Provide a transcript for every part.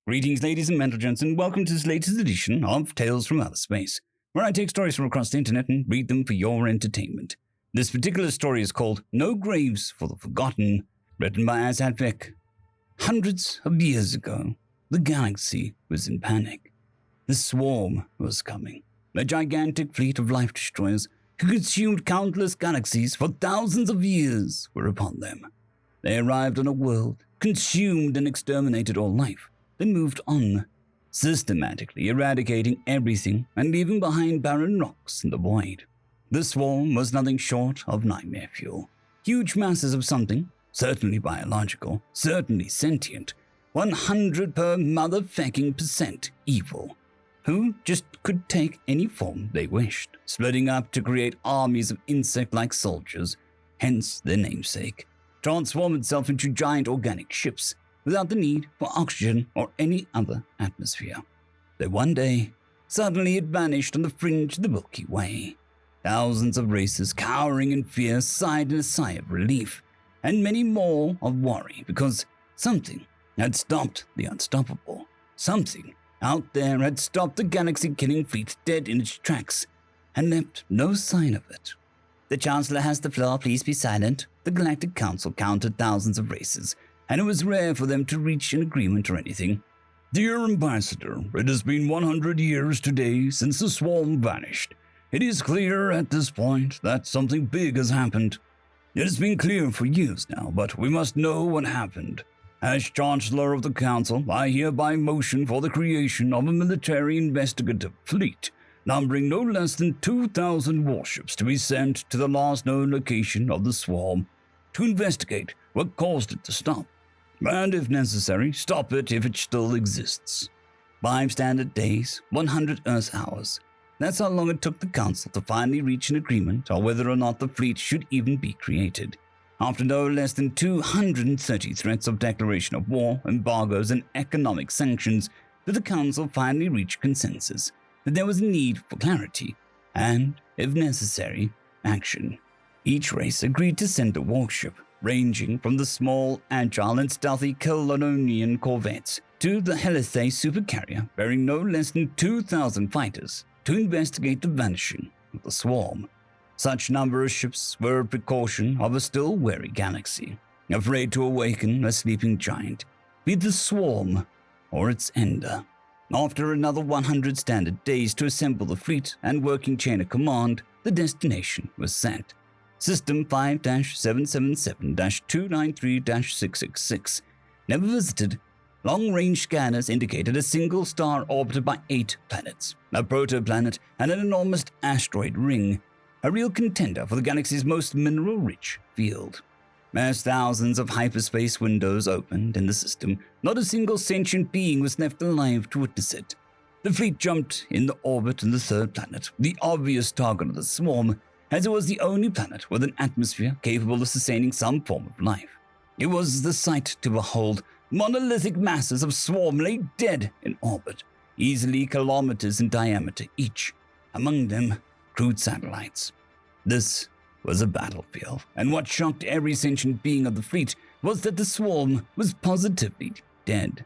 Greetings, ladies and gentlemen, and welcome to this latest edition of Tales from Outer Space, where I take stories from across the internet and read them for your entertainment. This particular story is called No Graves for the Forgotten, written by HFY Feck. Hundreds of years ago, the galaxy was in panic. The swarm was coming, a gigantic fleet of life destroyers who consumed countless galaxies for thousands of years were upon them. They arrived on a world, consumed and exterminated all life, then moved on, systematically eradicating everything and leaving behind barren rocks in the void. The swarm was nothing short of nightmare fuel. Huge masses of something, certainly biological, certainly sentient, 100 per motherfucking% evil, who just could take any form they wished, splitting up to create armies of insect-like soldiers, hence their namesake, transform itself into giant organic ships, without the need for oxygen or any other atmosphere. Then one day, suddenly it vanished on the fringe of the Milky Way. Thousands of races cowering in fear sighed in a sigh of relief, and many more of worry because something had stopped the unstoppable. Something out there had stopped the galaxy-killing fleet dead in its tracks and left no sign of it. "The Chancellor has the floor, please be silent." The Galactic Council counted thousands of races, and it was rare for them to reach an agreement or anything. "Dear Ambassador, it has been 100 years today since the swarm vanished. It is clear at this point that something big has happened. It has been clear for years now, but we must know what happened. As Chancellor of the Council, I hereby motion for the creation of a military investigative fleet, numbering no less than 2,000 warships to be sent to the last known location of the swarm to investigate what caused it to stop, and if necessary, stop it if it still exists. 5 standard days, 100 Earth hours. That's how long it took the Council to finally reach an agreement on whether or not the fleet should even be created. After no less than 230 threats of declaration of war, embargoes, and economic sanctions, did the Council finally reach consensus that there was a need for clarity and, if necessary, action. Each race agreed to send a warship, ranging from the small, agile, and stealthy Colonian corvettes to the Hellwolder supercarrier bearing no less than 2,000 fighters to investigate the vanishing of the swarm. Such number of ships were a precaution of a still wary galaxy, afraid to awaken a sleeping giant, be it the swarm or its ender. After another 100 standard days to assemble the fleet and working chain of command, the destination was set. System 5-777-293-666. Never visited. Long-range scanners indicated a single star orbited by 8 planets, a protoplanet, and an enormous asteroid ring, a real contender for the galaxy's most mineral-rich field. As thousands of hyperspace windows opened in the system, not a single sentient being was left alive to witness it. The fleet jumped in the orbit of the 3rd planet, the obvious target of the swarm, as it was the only planet with an atmosphere capable of sustaining some form of life. It was the sight to behold. Monolithic masses of swarm lay dead in orbit, easily kilometers in diameter each, among them crude satellites. This was a battlefield, and what shocked every sentient being of the fleet was that the swarm was positively dead.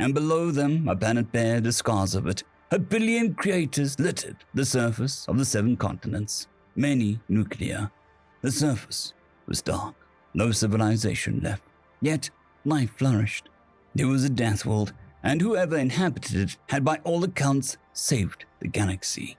And below them, a planet bare the scars of it. 1 billion craters littered the surface of the 7 continents, many nuclear. The surface was dark, no civilization left, yet life flourished. It was a death world, and whoever inhabited it had by all accounts saved the galaxy.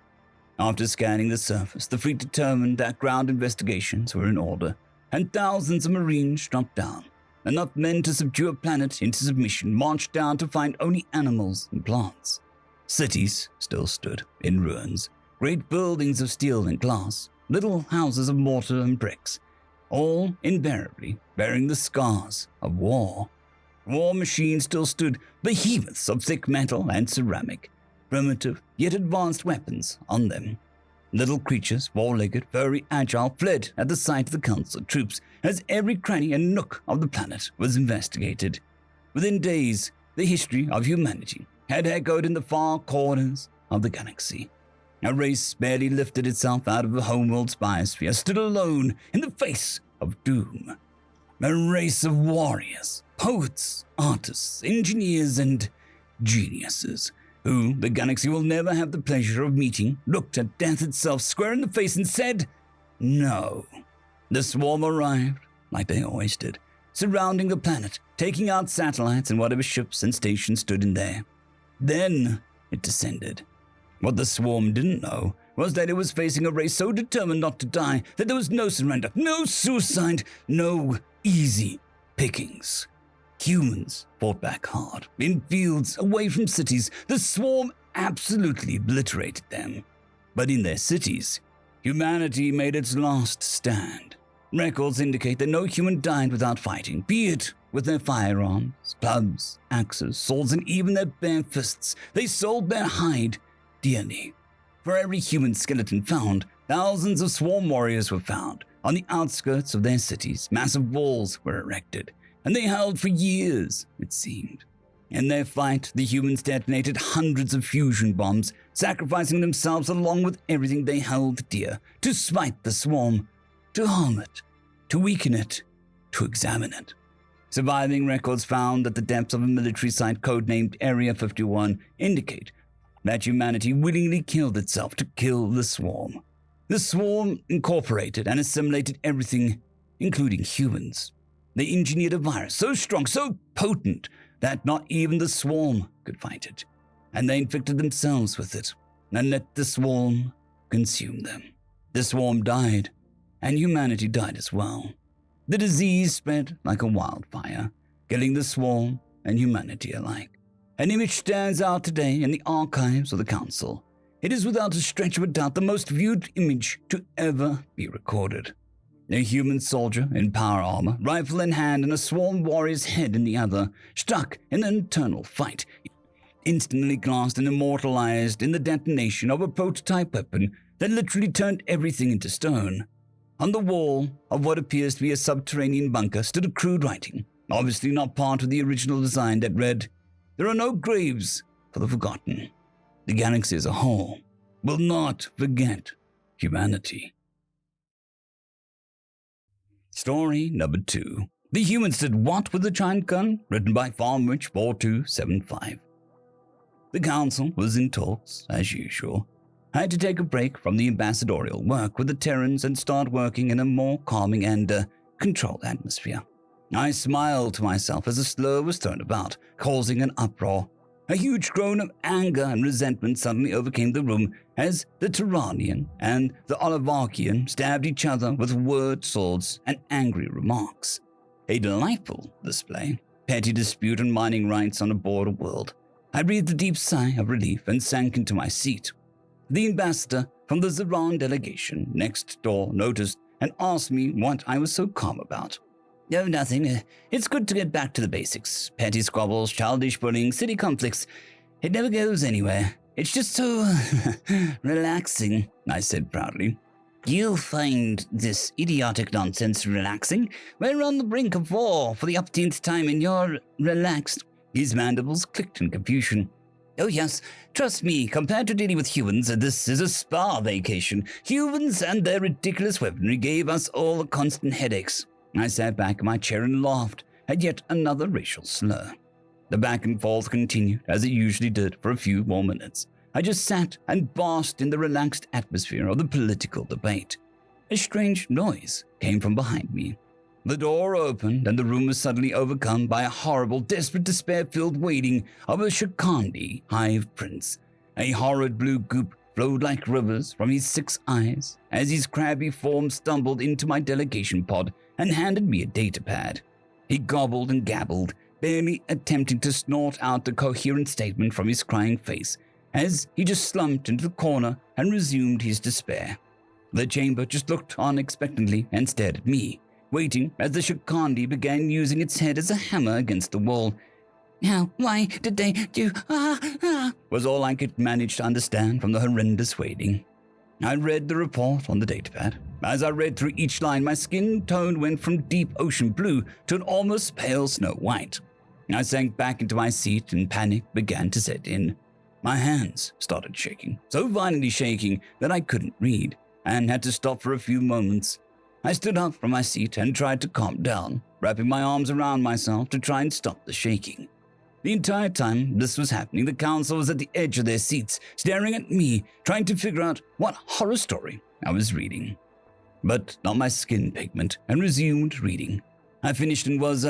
After scanning the surface, the fleet determined that ground investigations were in order, and thousands of Marines struck down. Enough men to subdue a planet into submission marched down to find only animals and plants. Cities still stood in ruins, great buildings of steel and glass, little houses of mortar and bricks, all invariably bearing the scars of war. War machines still stood, behemoths of thick metal and ceramic, primitive yet advanced weapons on them. Little creatures, four-legged, very agile, fled at the sight of the Council troops as every cranny and nook of the planet was investigated. Within days, the history of humanity had echoed in the far corners of the galaxy. A race barely lifted itself out of the homeworld's biosphere, stood alone in the face of doom. A race of warriors, poets, artists, engineers, and geniuses, who the galaxy will never have the pleasure of meeting, looked at death itself square in the face and said, no. The swarm arrived, like they always did, surrounding the planet, taking out satellites and whatever ships and stations stood in there. Then it descended. What the swarm didn't know was that it was facing a race so determined not to die that there was no surrender, no suicide, no easy pickings. Humans fought back hard, in fields, away from cities. The swarm absolutely obliterated them. But in their cities, humanity made its last stand. Records indicate that no human died without fighting, be it with their firearms, clubs, axes, swords, and even their bare fists. They sold their hide dearly. For every human skeleton found, thousands of swarm warriors were found. On the outskirts of their cities, massive walls were erected, and they held for years, it seemed. In their fight, the humans detonated hundreds of fusion bombs, sacrificing themselves along with everything they held dear, to smite the swarm, to harm it, to weaken it, to examine it. Surviving records found at the depths of a military site codenamed Area 51 indicate that humanity willingly killed itself to kill the swarm. The swarm incorporated and assimilated everything, including humans. They engineered a virus so strong, so potent, that not even the swarm could fight it. And they infected themselves with it, and let the swarm consume them. The swarm died, and humanity died as well. The disease spread like a wildfire, killing the swarm and humanity alike. An image stands out today in the archives of the Council. It is without a stretch of a doubt the most viewed image to ever be recorded. A human soldier in power armor, rifle in hand, and a swarm warrior's head in the other, stuck in an eternal fight, instantly glassed and immortalized in the detonation of a prototype weapon that literally turned everything into stone. On the wall of what appears to be a subterranean bunker stood a crude writing, obviously not part of the original design, that read, "There are no graves for the forgotten. The galaxy as a whole will not forget humanity." Story number 2. The Humans Did What with the Giant Gun? Written by Farmwitch 4275. The council was in talks, as usual. I had to take a break from the ambassadorial work with the Terrans and start working in a more calming and controlled atmosphere. I smiled to myself as a slur was thrown about, causing an uproar. A huge groan of anger and resentment suddenly overcame the room as the Tyranian and the Olivarchian stabbed each other with word swords and angry remarks. A delightful display. Petty dispute on mining rights on a border world. I breathed a deep sigh of relief and sank into my seat. The ambassador from the Zeran delegation next door noticed and asked me what I was so calm about. "Oh, nothing. It's good to get back to the basics. Petty squabbles, childish bullying, city conflicts. It never goes anywhere. It's just so relaxing," I said proudly. "You find this idiotic nonsense relaxing? We're on the brink of war for the upteenth time and you're relaxed." His mandibles clicked in confusion. "Oh yes, trust me, compared to dealing with humans, this is a spa vacation. Humans and their ridiculous weaponry gave us all constant headaches." I sat back in my chair and laughed at yet another racial slur. The back and forth continued, as it usually did, for a few more minutes. I just sat and basked in the relaxed atmosphere of the political debate. A strange noise came from behind me. The door opened, and the room was suddenly overcome by a horrible, desperate, despair-filled wailing of a Shakandi hive prince. A horrid blue goop flowed like rivers from his 6 eyes as his crabby form stumbled into my delegation pod and handed me a datapad. He gobbled and gabbled, barely attempting to snort out a coherent statement from his crying face, as he just slumped into the corner and resumed his despair. The chamber just looked on expectantly and stared at me, waiting as the Shakandi began using its head as a hammer against the wall. "How? Why did they do? Was all I could manage to understand from the horrendous wailing. I read the report on the datapad. As I read through each line, my skin tone went from deep ocean blue to an almost pale snow white. I sank back into my seat and panic began to set in. My hands started shaking, so violently shaking that I couldn't read, and had to stop for a few moments. I stood up from my seat and tried to calm down, wrapping my arms around myself to try and stop the shaking. The entire time this was happening, the council was at the edge of their seats, staring at me, trying to figure out what horror story I was reading. But not my skin pigment, and resumed reading. I finished and was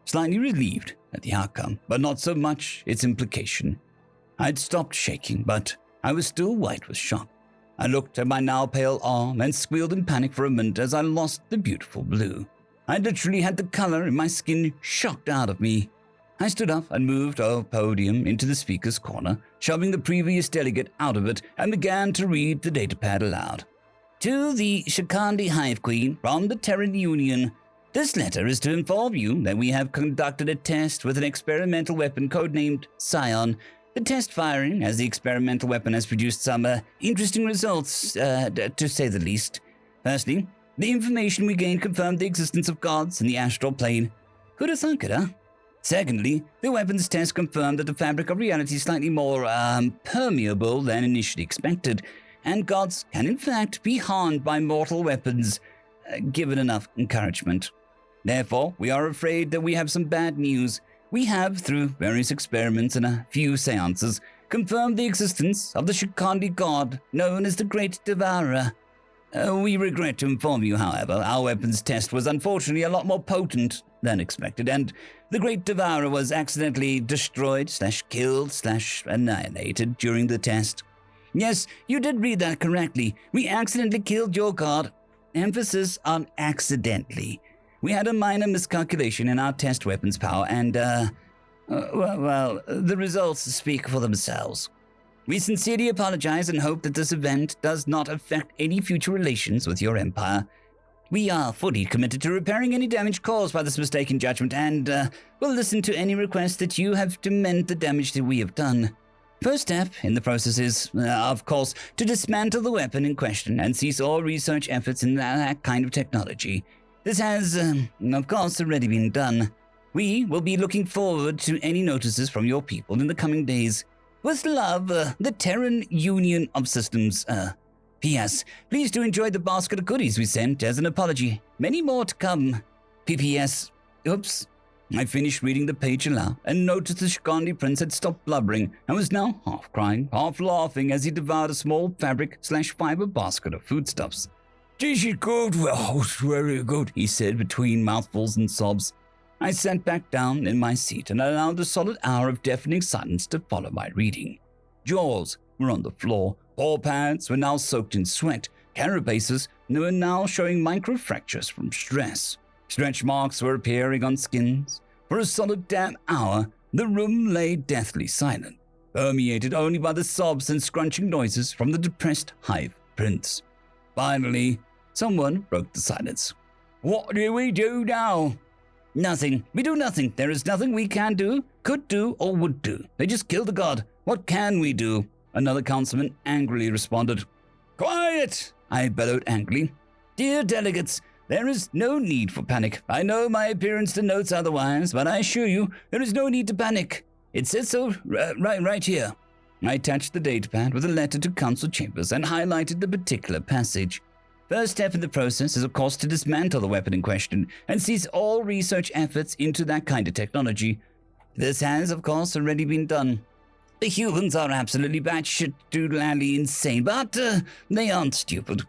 slightly relieved at the outcome, but not so much its implication. I had stopped shaking, but I was still white with shock. I looked at my now pale arm and squealed in panic for a minute as I lost the beautiful blue. I literally had the color in my skin shocked out of me. I stood up and moved our podium into the speaker's corner, shoving the previous delegate out of it, and began to read the datapad aloud. To the Shikandi Hive Queen from the Terran Union. This letter is to inform you that we have conducted a test with an experimental weapon codenamed Scion. The test firing as the experimental weapon has produced some interesting results, to say the least. Firstly, the information we gained confirmed the existence of gods in the astral plane. Who'd have thunk it, huh? Secondly, the weapons test confirmed that the fabric of reality is slightly more, permeable than initially expected, and gods can in fact be harmed by mortal weapons, given enough encouragement. Therefore, we are afraid that we have some bad news. We have, through various experiments and a few seances, confirmed the existence of the Shikandi god known as the Great Devourer. We regret to inform you, however, our weapons test was unfortunately a lot more potent than expected, and the Great Devourer was accidentally destroyed/killed/annihilated during the test. Yes, you did read that correctly. We accidentally killed your god. Emphasis on accidentally. We had a minor miscalculation in our test weapons power, and, the results speak for themselves. We sincerely apologize and hope that this event does not affect any future relations with your empire. We are fully committed to repairing any damage caused by this mistaken judgment, and will listen to any request that you have to mend the damage that we have done. First step in the process is, of course, to dismantle the weapon in question and cease all research efforts in that kind of technology. This has, of course, already been done. We will be looking forward to any notices from your people in the coming days. With love, the Terran Union of Systems. P.S. Please do enjoy the basket of goodies we sent as an apology. Many more to come. P.P.S. Oops. I finished reading the page aloud and noticed the Shikandi prince had stopped blubbering and was now half crying, half laughing as he devoured a small fabric/fiber basket of foodstuffs. This is good, well, it's very good, he said between mouthfuls and sobs. I sat back down in my seat and allowed a solid hour of deafening silence to follow my reading. Jaws were on the floor, paw pads were now soaked in sweat, carapaces were now showing microfractures from stress. Stretch marks were appearing on skins. For a solid damn hour, the room lay deathly silent, permeated only by the sobs and scrunching noises from the depressed hive prince. Finally, someone broke the silence. What do we do now? Nothing. We do nothing. There is nothing we can do, could do, or would do. They just killed the god. What can we do? Another councilman angrily responded. Quiet! I bellowed angrily. Dear delegates, there is no need for panic. I know my appearance denotes otherwise, but I assure you, there is no need to panic. It says so right here. I attached the datapad with a letter to council chambers and highlighted the particular passage. First step in the process is, of course, to dismantle the weapon in question and cease all research efforts into that kind of technology. This has, of course, already been done. The humans are absolutely batshit-doodlally insane, but they aren't stupid.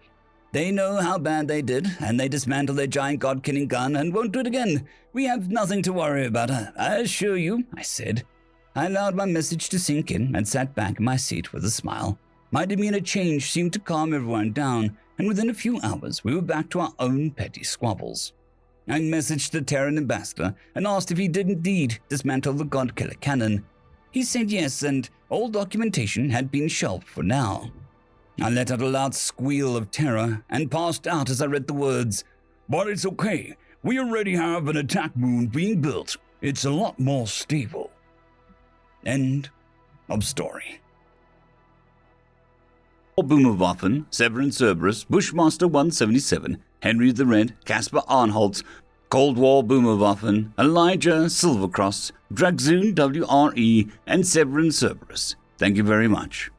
They know how bad they did, and they dismantled their giant god-killing gun and won't do it again. We have nothing to worry about, I assure you, I said. I allowed my message to sink in and sat back in my seat with a smile. My demeanor change seemed to calm everyone down, and within a few hours we were back to our own petty squabbles. I messaged the Terran ambassador and asked if he did indeed dismantle the god-killer cannon. He said yes, and all documentation had been shelved for now. I let out a loud squeal of terror and passed out as I read the words, But it's okay. We already have an attack moon being built. It's a lot more stable. End of story. Boomerwaffen, Severin Cerberus, Bushmaster 177, Henry the Red, Caspar Arnholtz, Cold War Boomerwaffen, Elijah Silvercross, Dragoon WRE, and Severin Cerberus. Thank you very much.